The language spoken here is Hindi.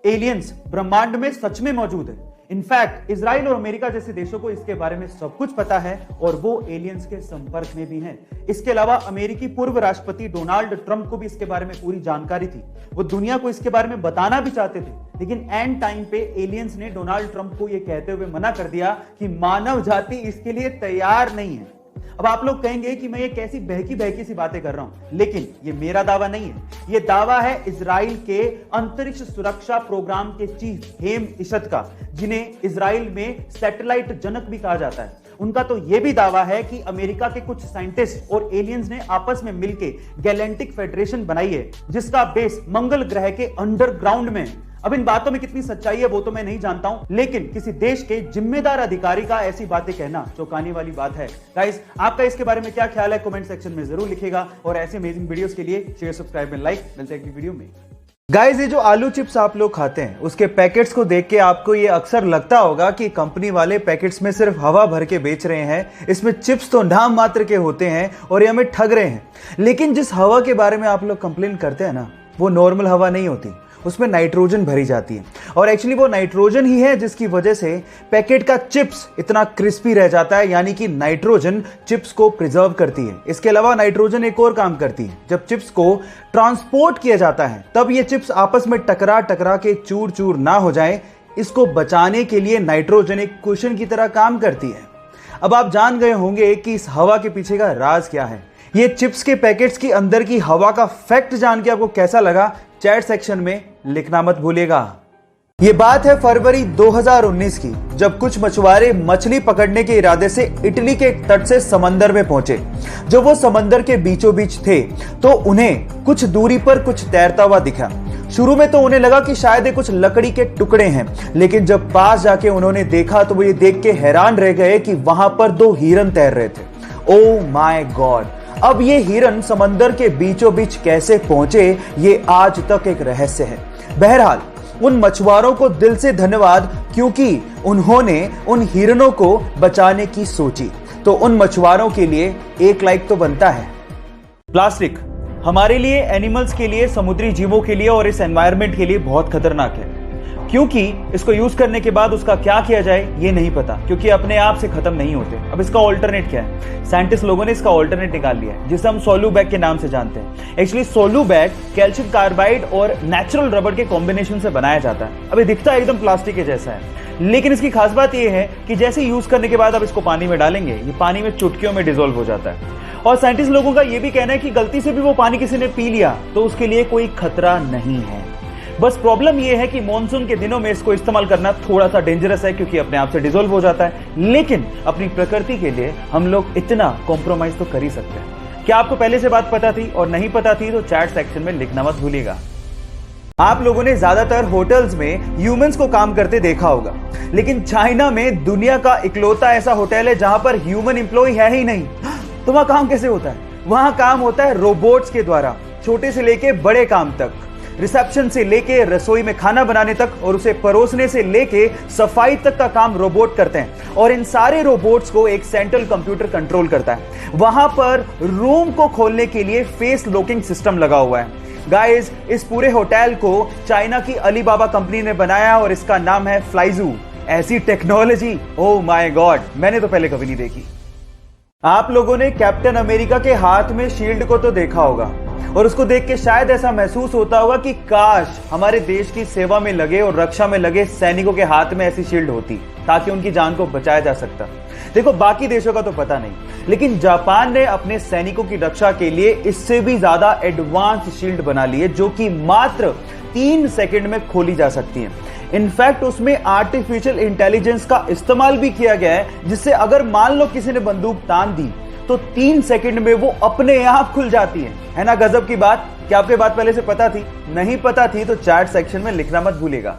एलियंस ब्रह्मांड में सच में मौजूद है। इनफैक्ट इजराइल और अमेरिका जैसे देशों को इसके बारे में सब कुछ पता है और वो एलियंस के संपर्क में भी हैं। इसके अलावा अमेरिकी पूर्व राष्ट्रपति डोनाल्ड ट्रंप को भी इसके बारे में पूरी जानकारी थी। वो दुनिया को इसके बारे में बताना भी चाहते थे, लेकिन एंड टाइम पे एलियंस ने डोनाल्ड ट्रंप को यह कहते हुए मना कर दिया कि मानव जाति इसके लिए तैयार नहीं है। अब आप लोग कहेंगे कि मैं ये कैसी बहकी बहकी सी बातें कर रहा हूं, लेकिन ये मेरा दावा नहीं है। ये दावा है इजराइल के अंतरिक्ष सुरक्षा प्रोग्राम के चीफ हेम इशत का, जिन्हें इजराइल में सैटेलाइट जनक भी कहा जाता है। उनका तो यह भी दावा है कि अमेरिका के कुछ साइंटिस्ट और एलियंस ने आपस में मिलकर गैलेक्टिक फेडरेशन बनाई है, जिसका बेस मंगल ग्रह के अंडरग्राउंड में। अब इन बातों में कितनी सच्चाई है वो तो मैं नहीं जानता हूं, लेकिन किसी देश के जिम्मेदार अधिकारी का ऐसी बातें कहना चौंकाने वाली बात है। गाइस, आपका इसके बारे में क्या ख्याल है कमेंट सेक्शन में जरूर लिखिएगा, और ऐसे अमेजिंग वीडियोस के लिए शेयर, सब्सक्राइब एंड लाइक। मिलते हैं अगली वीडियो में। गाइस, ये जो आलू चिप्स आप लोग खाते हैं उसके पैकेट्स को देख के आपको ये अक्सर लगता होगा कि कंपनी वाले पैकेट्स में सिर्फ हवा भर के बेच रहे हैं, इसमें चिप्स तो नाम मात्र के होते हैं और ये हमें ठग रहे हैं। लेकिन जिस हवा के बारे में आप लोग कंप्लेन करते हैं ना, वो नॉर्मल हवा नहीं होती, उसमें नाइट्रोजन भरी जाती है। और एक्चुअली वो नाइट्रोजन ही है जिसकी वजह से पैकेट का चिप्स इतना क्रिस्पी रह जाता है, यानी कि नाइट्रोजन चिप्स को प्रिजर्व करती है। इसके अलावा नाइट्रोजन एक और काम करती है, जब चिप्स को ट्रांसपोर्ट किया जाता है तब ये चिप्स आपस में टकरा टकरा के चूर चूर ना हो जाए, इसको बचाने के लिए नाइट्रोजन एक कुशन की तरह काम करती है। अब आप जान गए होंगे कि इस हवा के पीछे का राज क्या है। ये चिप्स के पैकेट्स के अंदर की हवा का फैक्ट जान के आपको कैसा लगा, चैट सेक्शन में लिखना मत भूलिएगा। ये बात है फरवरी 2019 की, जब कुछ मछुआरे मछली पकड़ने के इरादे से इटली के एक तट से समंदर में पहुंचे। जब वो समंदर के बीचों बीच थे तो उन्हें कुछ दूरी पर कुछ तैरता हुआ दिखा। शुरू में तो उन्हें लगा कि शायद ये कुछ लकड़ी के टुकड़े हैं, लेकिन जब पास जाके उन्होंने देखा तो वो ये देख के हैरान रह गए कि वहां पर 2 हिरन तैर रहे थे। Oh my God! अब ये हिरन समंदर के बीचों बीच कैसे पहुंचे, ये आज तक एक रहस्य है। बहरहाल, उन मछुआरों को दिल से धन्यवाद, क्योंकि उन्होंने उन हिरनों को बचाने की सोची। तो उन मछुआरों के लिए एक लाइक तो बनता है। प्लास्टिक हमारे लिए, एनिमल्स के लिए, समुद्री जीवों के लिए और इस एनवायरनमेंट के लिए बहुत खतरनाक है, क्योंकि इसको यूज करने के बाद उसका क्या किया जाए ये नहीं पता, क्योंकि अपने आप से खत्म नहीं होते। अब इसका ऑल्टरनेट क्या है? साइंटिस्ट लोगों ने इसका ऑल्टरनेट निकाल लिया है, जिसे हम सोलू बैग के नाम से जानते हैं। एक्चुअली सोलू बैग कैल्शियम कार्बाइड और नेचुरल रबर के कॉम्बिनेशन से बनाया जाता है। अब ये दिखता है एकदम प्लास्टिक के जैसा है, लेकिन इसकी खास बात यह है कि जैसे यूज करने के बाद आप इसको पानी में डालेंगे, ये पानी में चुटकियों में डिसॉल्व हो जाता है। और साइंटिस्ट लोगों का यह भी कहना है कि गलती से भी वो पानी किसी ने पी लिया तो उसके लिए कोई खतरा नहीं है। बस प्रॉब्लम यह है कि मॉनसून के दिनों में इसको इस्तेमाल करना थोड़ा सा डेंजरस है, क्योंकि अपने आप से डिसॉल्व हो जाता है। लेकिन अपनी प्रकृति के लिए हम लोग इतना कॉम्प्रोमाइज तो कर ही सकते हैं। क्या आपको पहले से बात पता थी? और नहीं पता थी तो चैट सेक्शन में लिखना मत भूलिएगा। आप लोगों ने ज्यादातर होटल्स में ह्यूमंस को काम करते देखा होगा, लेकिन चाइना में दुनिया का इकलौता ऐसा होटल है जहां पर ह्यूमन एम्प्लॉय है ही नहीं। तो वहां काम कैसे होता है? वहां काम होता है रोबोट्स के द्वारा, छोटे से लेके बड़े काम तक, रिसेप्शन से लेके रसोई में खाना बनाने तक और उसे परोसने से लेके सफाई तक का काम रोबोट करते हैं। और इन सारे रोबोट्स को एक सेंट्रल कंप्यूटर कंट्रोल करता है। वहां पर रूम को खोलने के लिए फेस लॉकिंग सिस्टम लगा हुआ है। गाइस, इस पूरे होटल को चाइना की अलीबाबा कंपनी ने बनाया और इसका नाम है फ्लाइजू। ऐसी टेक्नोलॉजी, ओ माय गॉड, मैंने तो पहले कभी नहीं देखी। आप लोगों ने कैप्टन अमेरिका के हाथ में शील्ड को तो देखा होगा, और उसको देख के शायद ऐसा महसूस होता होगा कि काश हमारे देश की सेवा में लगे और रक्षा में लगे सैनिकों के हाथ में ऐसी शील्ड होती, ताकि उनकी जान को बचाया जा सकता। देखो, बाकी देशों का तो पता नहीं, लेकिन जापान ने अपने सैनिकों की रक्षा के लिए इससे भी ज्यादा एडवांस शील्ड बना ली है, जो कि मात्र 3 सेकंड में खोली जा सकती है। इनफैक्ट उसमें आर्टिफिशियल इंटेलिजेंस का इस्तेमाल भी किया गया है, जिससे अगर मान लो किसी ने बंदूक तान दी तो 3 सेकंड में वो अपने आप खुल जाती है ना? गजब की बात। क्या आपको बात पहले से पता थी? नहीं पता थी तो चैट सेक्शन में लिखना मत भूलिएगा।